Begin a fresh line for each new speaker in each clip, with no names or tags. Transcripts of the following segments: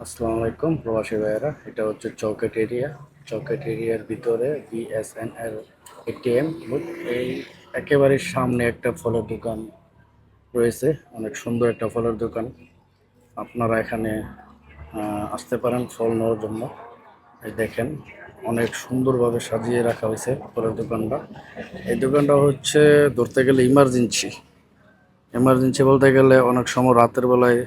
আসসালামু আলাইকুম প্রবাসী ভাইয়েরা, এটা হচ্ছে চৌকাট এরিয়া। চৌকাট এরিয়ার ভিতরে বিএসএনএল এটিএম বুথ। এই একেবারে সামনে একটা ফলের দোকান রয়েছে, অনেক সুন্দর একটা ফলের দোকান। আপনারা এখানে আসতে পারেন ফল নেওয়ার জন্য। এই দেখেন, অনেক সুন্দরভাবে সাজিয়ে রাখা হয়েছে ফলের দোকানটা। এই দোকানটা হচ্ছে ধরতে গেলে ইমার্জেন্সি। এমার্জেন্সি বলতে গেলে অনেক সময় রাতের বেলায়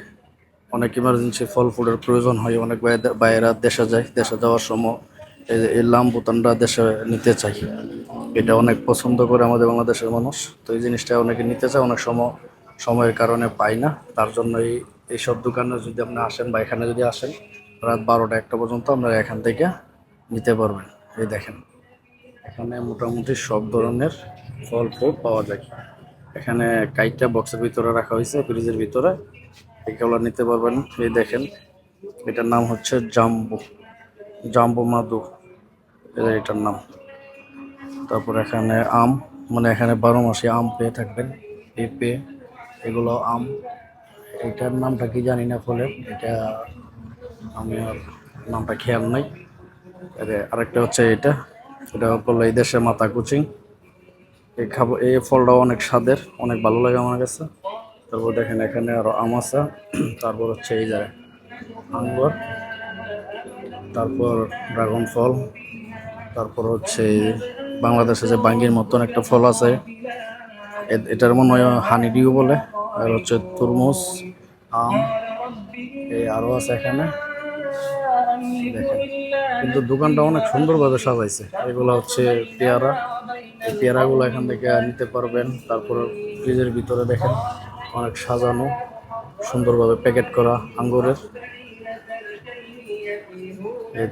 অনেক ইমার্জেন্সি ফল ফুডের প্রয়োজন হয়। অনেক বাইরা দেশে যায়, দেশে যাওয়ার সময় এই লাম বোতানটা দেশে নিতে চাই। এটা অনেক পছন্দ করে আমাদের বাংলাদেশের মানুষ। তো এই জিনিসটা অনেকে নিতে চায়, অনেক সময় সময়ের কারণে পাই না। তার জন্য এইসব দোকানে যদি আপনি আসেন বা এখানে যদি আসেন, রাত 12টা 1টা পর্যন্ত আপনারা এখান থেকে নিতে পারবেন। এই দেখেন, এখানে মোটামুটি সব ধরনের ফল ফ্রুট পাওয়া যায়। এখানে কাইটটা বক্সের ভিতরে রাখা হয়েছে, ফ্রিজের ভিতরে। এগুলো নিতে পারবেন। এই দেখেন, এটার নাম হচ্ছে জাম্বু জাম্বু মাদু, এটার নাম। তারপর এখানে আম, মানে এখানে 12 মাসে আম পেয়ে থাকবেন। পেঁপে, এগুলো আম। এটার নামটা কি জানি না ফলের, এটা আমি আর নামটা খেয়াল নাই। আরেকটা হচ্ছে এটা, এটা বললো এই দেশে মাথা কুচিং। এই ফলটাও অনেক স্বাদের, অনেক ভালো লাগে আমার কাছে। তারপর দেখেন এখানে আরো আম আছে। তারপর হচ্ছে এই যে আঙ্গুর, তারপর ড্রাগন ফল, তারপর হচ্ছে বাংলাদেশে যে বাঙ্গির মতন একটা ফল আছে, এটার মনে হয় হানি ডিউ বলে। আর হচ্ছে তরমুজ, আম, এই আরো আছে এখানে। দেখেন, কিন্তু দোকানটা অনেক সুন্দরভাবে সাজাইছে। এগুলো হচ্ছে পেয়ারা, এই পেয়ারাগুলো এখান থেকে নিতে পারবেন। তারপর ফ্রিজের ভিতরে দেখেন অনেক সাজানো, সুন্দরভাবে প্যাকেট করা আঙ্গুরের।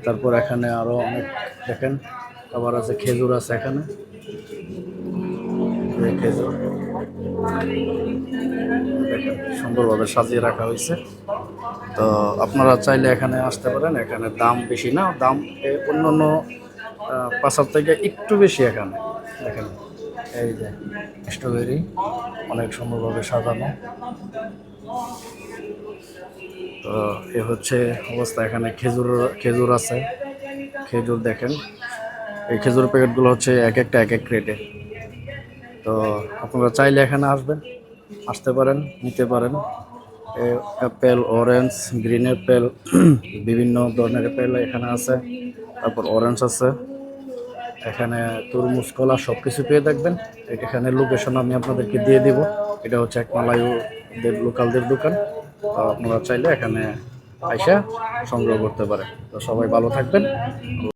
তারপর এখানে আরো অনেক দেখেন, আবার আছে খেজুর আছে এখানে। খেজুর দেখেন সুন্দরভাবে সাজিয়ে রাখা হয়েছে। তো আপনারা চাইলে এখানে আসতে পারেন। এখানে দাম বেশি না, দাম অন্য অন্য পাশার থেকে একটু বেশি এখানে। দেখেন এই যে স্ট্রবেরি, অনেক সুন্দরভাবে সাজানো। তো এ হচ্ছে অবস্থা। এখানে খেজুর খেজুর আছে, খেজুর দেখেন। এই খেজুর প্যাকেটগুলো হচ্ছে এক একটা এক এক রেটে। তো আপনারা চাইলে এখানে আসতে পারেন, নিতে পারেন। অ্যাপেল, অরেঞ্জ, গ্রিন অ্যাপেল, বিভিন্ন ধরনের অ্যাপেল এখানে আছে। তারপর অরেঞ্জ আছে এখানে, তরমুজ, কলা সব কিছু পেয়ে থাকবেন। এখানে লোকেশন আমি আপনাদেরকে দিয়ে দিব। এটা হচ্ছে এক মালায়ুদের লোকালদের দোকান। তো আপনারা চাইলে এখানে আইসা সংগ্রহ করতে পারেন। তো সবাই ভালো থাকবেন।